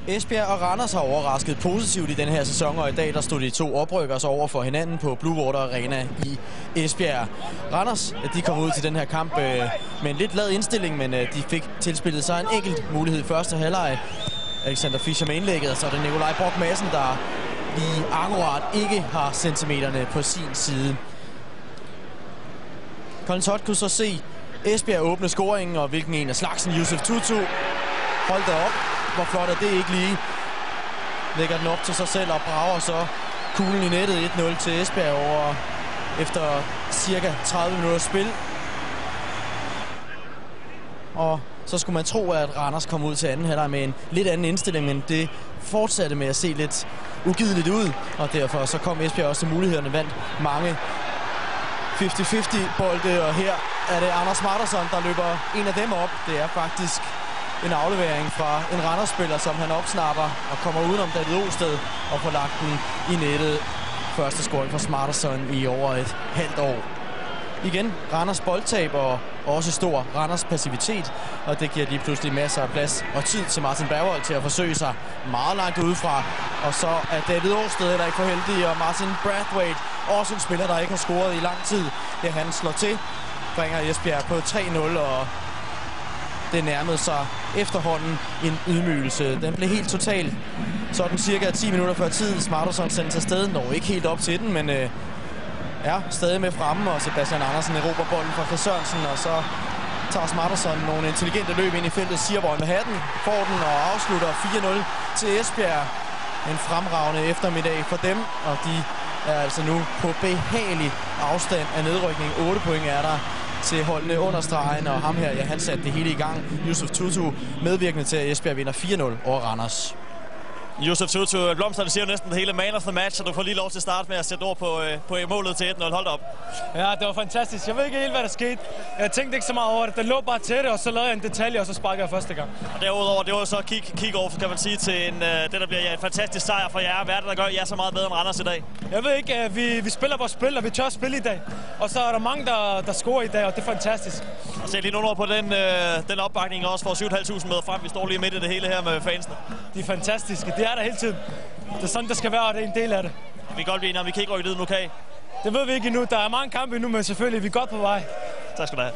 Esbjerg og Randers har overrasket positivt i den her sæson, og i dag der stod de to oprykkere over for hinanden på Blue Water Arena i Esbjerg. Randers de kom ud til den her kamp med en lidt lad indstilling, men de fik tilspillet sig en enkelt mulighed i første halvleg. Alexander Fischer med indlægget, og så er det Nikolaj Brock Madsen, der lige akkurat ikke har centimeterne på sin side. Colin Todd kunne så se Esbjerg åbne scoringen, og hvilken en af slagsen Yusuf Tutu. Hold da op. Hvor flot er det ikke lige. Lægger den op til sig selv og brager så kuglen i nettet 1-0 til Esbjerg over efter cirka 30 minutter spil. Og så skulle man tro, at Randers kom ud til anden halvleg med en lidt anden indstilling, men det fortsatte med at se lidt ugideligt ud. Og derfor så kom Esbjerg også til mulighederne, vandt mange 50-50 bolde, og her er det Anders Martersson, der løber en af dem op. Det er faktisk en aflevering fra en Randers-spiller, som han opsnapper og kommer udenom David Osted og får lagt den i nettet. Første scoring for Martersson i over et halvt år. Igen Randers boldtab og også stor Randers passivitet, og det giver lige pludselig masser af plads og tid til Martin Bergvold til at forsøge sig meget langt udefra. Og så er David Osted heller ikke for heldig, og Martin Brathwaite, også en spiller, der ikke har scoret i lang tid. Det han slår til, bringer Esbjerg på 3-0, og det nærmede sig efterhånden en ydmygelse. Den blev helt total. Sådan cirka 10 minutter før tid. Martersson sendes afsted. Når ikke helt op til den, men er stadig med fremme. Og Sebastian Andersen erobrer bolden fra Chris Sørensen. Og så tager Martersson nogle intelligente løb ind i feltet. Siervold med hatten. Får den og afslutter 4-0 til Esbjerg. En fremragende eftermiddag for dem. Og de er altså nu på behagelig afstand af nedrykning. 8 point er der til holdene under stregen, og ham her, ja, han satte det hele i gang. Yusuf Tutu medvirkende til, at Esbjerg vinder 4-0 over Randers. Yusuf Tutu, blomsterne siger jo næsten det hele man of the match, og du får lige lov til at starte med at sætte ord på målet til 1-0. Hold op. Ja, det var fantastisk. Jeg ved ikke helt, hvad der skete. Jeg tænkte ikke så meget over det. Den lå bare til det, og så lavede jeg en detalje, og så sparkede jeg første gang. Og derudover, det var så kick-off, kan man sige, til det, der bliver en fantastisk sejr for jer. Hvad er det, der gør jer så meget bedre end Randers i dag? Jeg ved ikke, vi spiller vores spil, og vi tør spille i dag. Og så er der mange, der scorer i dag, og det er fantastisk. Og se lige nogle ord på den opbakning også for 7.500 med frem. Vi står lige midt i det hele her med fansene. De er fantastiske. Det er der hele tiden. Det er sådan, det skal være, og det er en del af det. Vi kan godt blive enige, vi kan ikke rykke det nu, kan I? Det ved vi ikke endnu. Der er mange kampe endnu, men selvfølgelig vi er godt på vej. Tak skal du have.